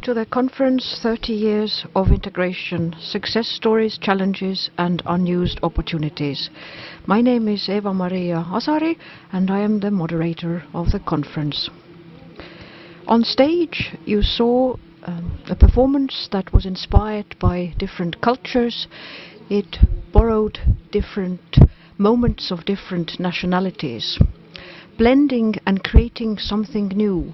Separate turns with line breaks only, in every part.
to the conference 30 Years of Integration, Success Stories, Challenges and Unused Opportunities. My name is Eva-Maria Asari and I am the moderator of the conference. On stage you saw a performance that was inspired by different cultures. It borrowed different moments of different nationalities, blending and creating something new.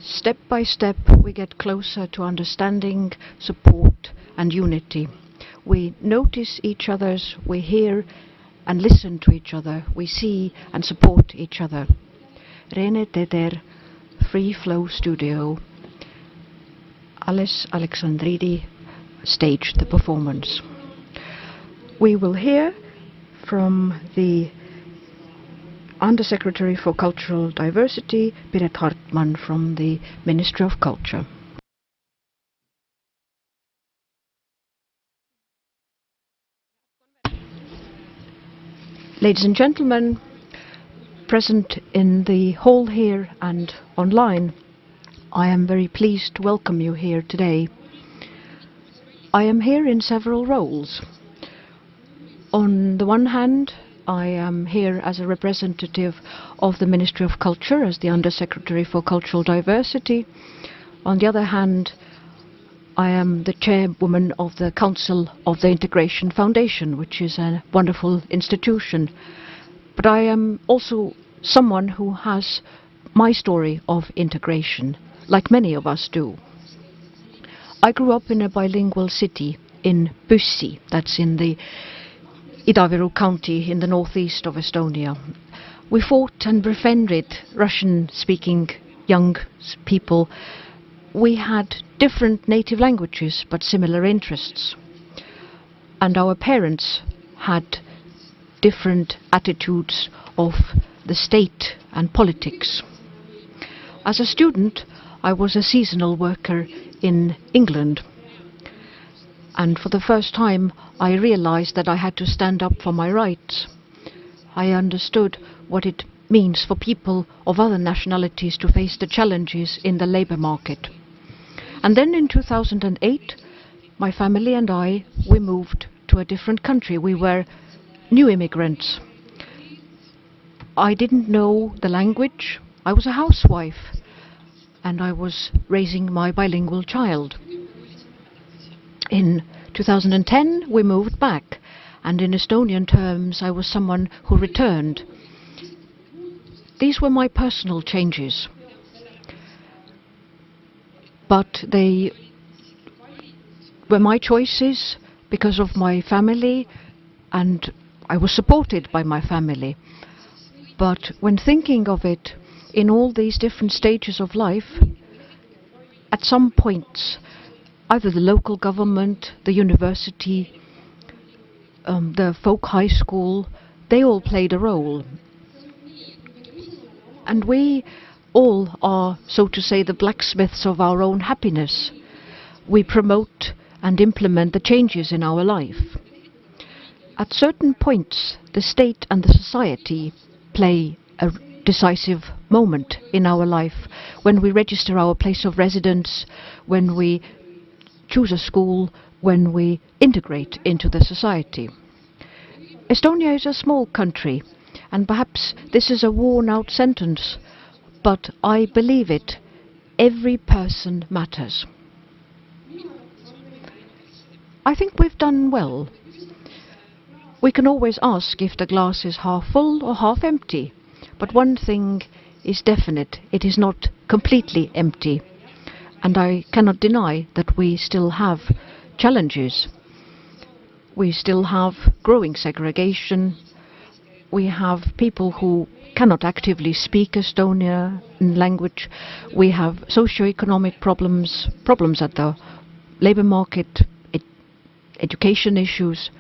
Step by step we get closer to understanding, support and unity. We notice each other's, we hear and listen to each other, we see and support each other. Rene Teder, Free Flow Studio. Alice Alexandridi staged the performance. We will hear from the Undersecretary for Cultural Diversity, Piret Hartman from the Ministry of Culture. Ladies and gentlemen, present in the hall here and online, I am very pleased to welcome you here today. I am here in several roles. On the one hand, I am here as a representative of the Ministry of Culture, as the Undersecretary for Cultural Diversity. On the other hand, I am the chairwoman of the Council of the Integration Foundation, which is a wonderful institution. But I am also someone who has my story of integration, like many of us do. I grew up in a bilingual city in Püssi, that's in the Ida-Viru County in the northeast of Estonia. We fought and befriended Russian-speaking young people. We had different native languages but similar interests. And our parents had different attitudes of the state and politics. As a student, I was a seasonal worker in England. And for the first time, I realized that I had to stand up for my rights. I understood what it means for people of other nationalities to face the challenges in the labour market. And then in 2008, my family and we moved to a different country. We were new immigrants. I didn't know the language. I was a housewife, and I was raising my bilingual child. In 2010 we moved back, and in Estonian terms I was someone who returned. These were my personal changes, but they were my choices because of my family, and I was supported by my family. But when thinking of it, in all these different stages of life, at some points either the local government, the university, the folk high school, they all played a role. And we all are, so to say, the blacksmiths of our own happiness. We promote and implement the changes in our life. At certain points, the state and the society play a decisive moment in our life, when we register our place of residence, when we choose a school, when we integrate into the society. Estonia is a small country, and perhaps this is a worn-out sentence, but I believe it. Every person matters. I think we've done well. We can always ask if the glass is half full or half empty, but one thing is definite: it is not completely empty. And I cannot deny that we still have challenges. We still have growing segregation. We have people who cannot actively speak Estonian language. We have socio-economic problems at the labour market, education issues.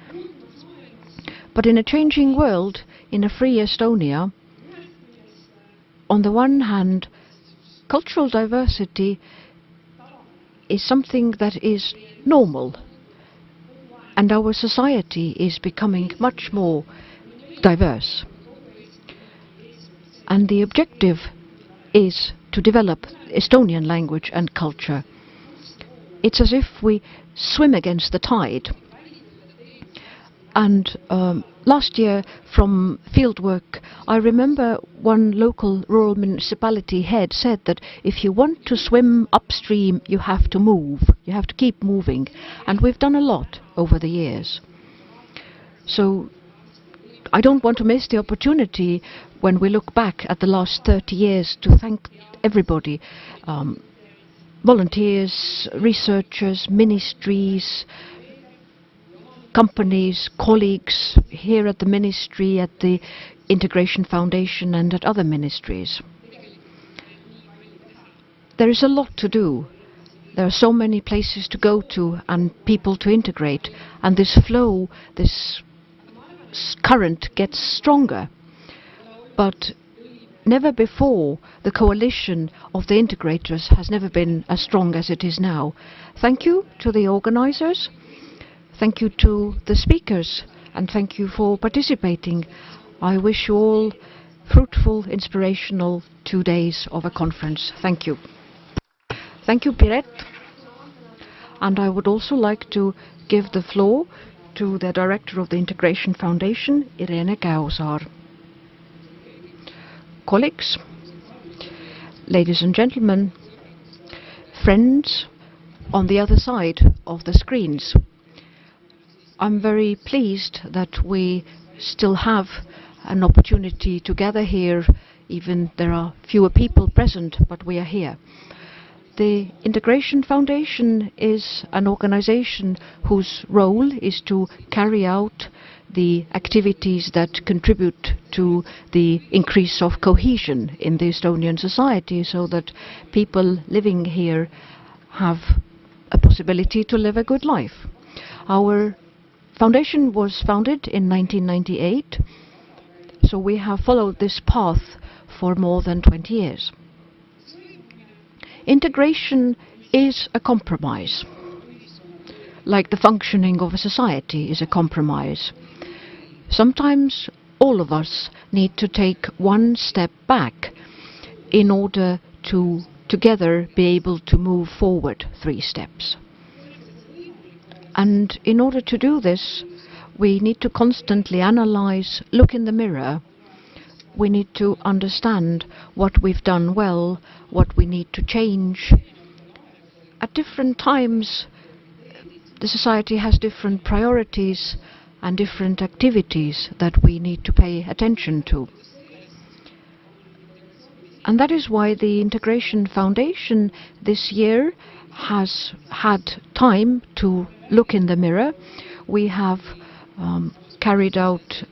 But in a changing world, in a free Estonia, on the one hand, cultural diversity is something that is normal, and our society is becoming much more diverse. And the objective is to develop Estonian language and culture it's as if we swim against the tide. And last year, from fieldwork, I remember one local rural municipality head said that if you want to swim upstream, you have to move. You have to keep moving. And we've done a lot over the years. So I don't want to miss the opportunity when we look back at the last 30 years to thank everybody, volunteers, researchers, ministries, companies, colleagues here at the ministry, at the Integration Foundation and at other ministries. There is a lot to do. There are so many places to go to and people to integrate, and this flow, this current gets stronger. But never before the coalition of the integrators has never been as strong as it is now. Thank you to the organizers. Thank you to the speakers, and thank you for participating. I wish you all fruitful, inspirational 2 days of a conference. Thank you. Thank you, Piret. And I would also like to give the floor to the director of the Integration Foundation, Irene Käosaar. Colleagues, ladies and gentlemen, friends on the other side of the screens, I'm very pleased that we still have an opportunity to gather here, even there are fewer people present, but we are here. The Integration Foundation is an organization whose role is to carry out the activities that contribute to the increase of cohesion in the Estonian society, so that people living here have a possibility to live a good life. Our foundation was founded in 1998, so we have followed this path for more than 20 years. Integration is a compromise, like the functioning of a society is a compromise. Sometimes all of us need to take one step back in order to together be able to move forward 3 steps. And in order to do this, we need to constantly analyze, look in the mirror. We need to understand what we've done well, what we need to change. At different times, the society has different priorities and different activities that we need to pay attention to. And that is why the Integration Foundation this year has had time to look in the mirror. We have carried out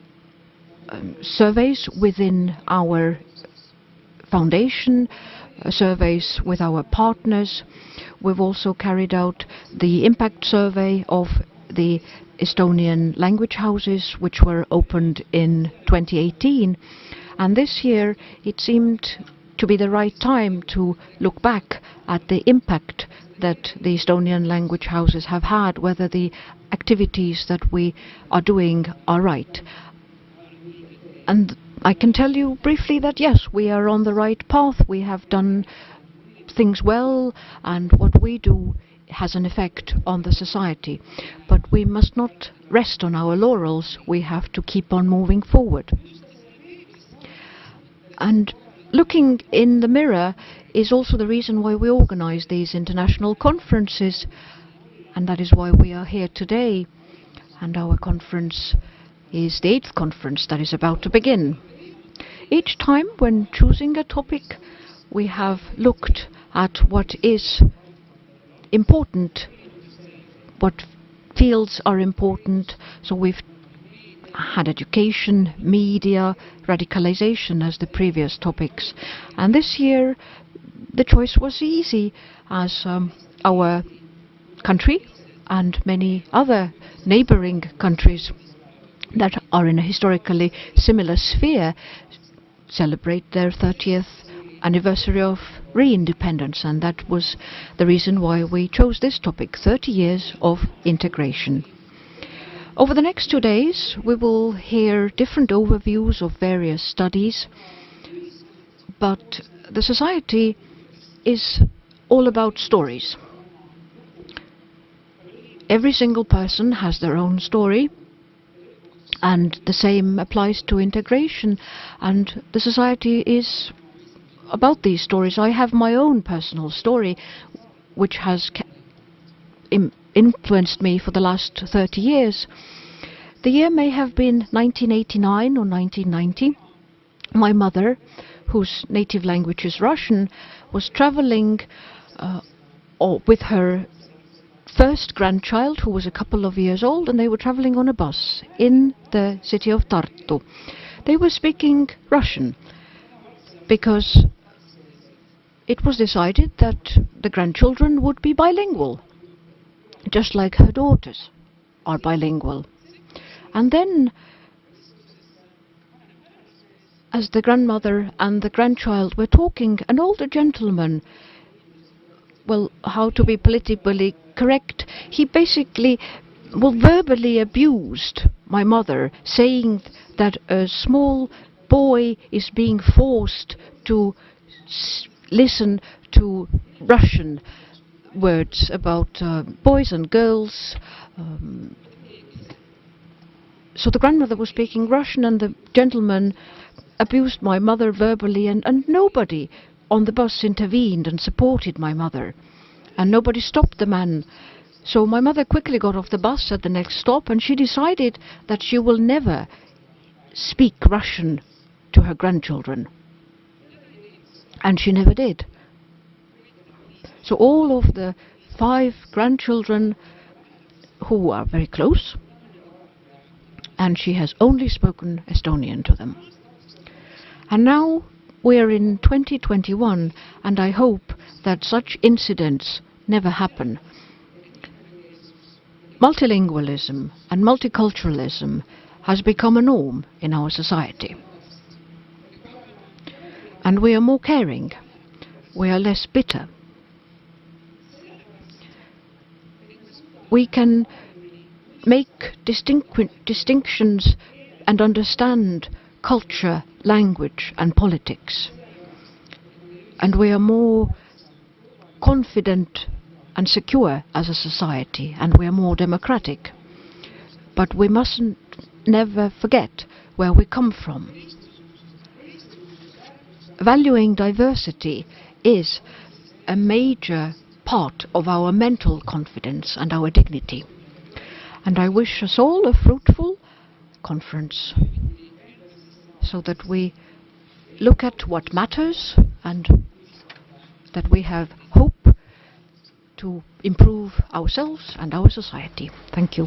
surveys within our foundation, surveys with our partners. We've also carried out the impact survey of the Estonian language houses, which were opened in 2018. And this year it seemed to be the right time to look back at the impact that the Estonian language houses have had, whether the activities that we are doing are right. And I can tell you briefly that yes, we are on the right path. We have done things well, and what we do has an effect on the society. But we must not rest on our laurels. We have to keep on moving forward. And looking in the mirror is also the reason why we organize these international conferences, and that is why we are here today. And our conference is the 8th conference that is about to begin. Each time when choosing a topic, we have looked at what is important, what fields are important. So we've had education, media, radicalization as the previous topics. And this year the choice was easy, as our country and many other neighboring countries that are in a historically similar sphere celebrate their 30th anniversary of re-independence, and that was the reason why we chose this topic, 30 years of integration. Over the next 2 days we will hear different overviews of various studies, but the society is all about stories. Every single person has their own story, and the same applies to integration, and the society is about these stories. I have my own personal story, which has influenced me for the last 30 years. The year may have been 1989 or 1990. My mother, whose native language is Russian, was traveling with her first grandchild, who was a couple of years old, and they were traveling on a bus in the city of Tartu. They were speaking Russian because it was decided that the grandchildren would be bilingual, just like her daughters are bilingual. And then, as the grandmother and the grandchild were talking, an older gentleman, well, how to be politically correct, he basically, verbally abused my mother, saying that a small boy is being forced to listen to Russian words about boys and girls. So the grandmother was speaking Russian, and the gentleman abused my mother verbally, and nobody on the bus intervened and supported my mother, and nobody stopped the man. So my mother quickly got off the bus at the next stop, and she decided that she will never speak Russian to her grandchildren. And she never did. So all of the 5 grandchildren, who are very close, and she has only spoken Estonian to them. And now we are in 2021, and I hope that such incidents never happen. Multilingualism and multiculturalism has become a norm in our society. And we are more caring. We are less bitter. We can make distinctions and understand culture, language and politics. And we are more confident and secure as a society, and we are more democratic. But we mustn't never forget where we come from. Valuing diversity is a major part of our mental confidence and our dignity. And I wish us all a fruitful conference, so that we look at what matters and that we have hope to improve ourselves and our society. Thank you.